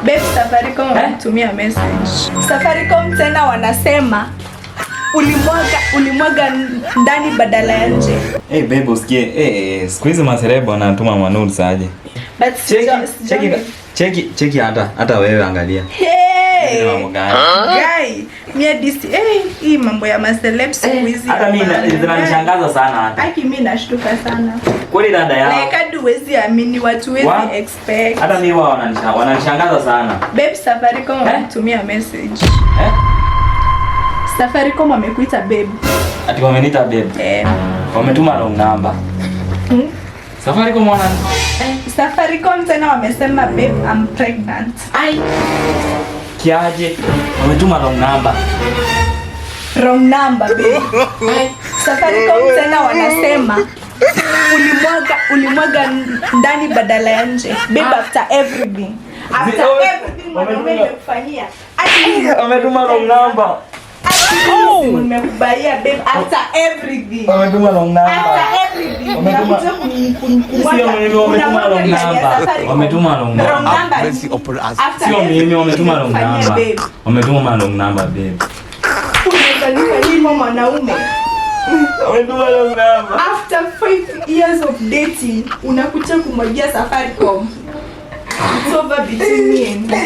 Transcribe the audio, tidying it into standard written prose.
Babe, Safaricom wanatumia message. Safaricom tena wanasema ulimwaga ndani badala ya nje. Babe usikie. Siku hizi maserebo wanatuma manudes aje. But cheki hata wewe angalia. Guy, hii mambo ya maceleb siku hizi. Hata mimi zinanishangaza sana hata. Haki mimi nashtuka sana. Kweli dada yao. Like hadi huwezi amini watu wezi expect. Hata mimi wao wananishangaza sana. Babe, Safaricom wanatumia message. Safaricom wamekuita babe. Ati wameniita babe? Wametuma wrong number. Safaricom Safaricom tena wamesema babe, I'm pregnant. Kiaje? Wametuma wrong number. Wrong number babe. Safaricom tena wanasema ulimwaga ndani badala ya nje. Babe, after everything. After everything wamekufanyia. Wametuma wrong number. Nimekubalia babe, after everything. Wametuma wrong number. After everything. Wametuma wrong number. Wametuma wrong number. Sio mimi, wametuma wrong number. Wametuma wrong number babe. Unanifanyia mwanaume. Wametuma wrong number. After 5 years of dating, unakuja kumwagia Safaricom. It's over between me and you.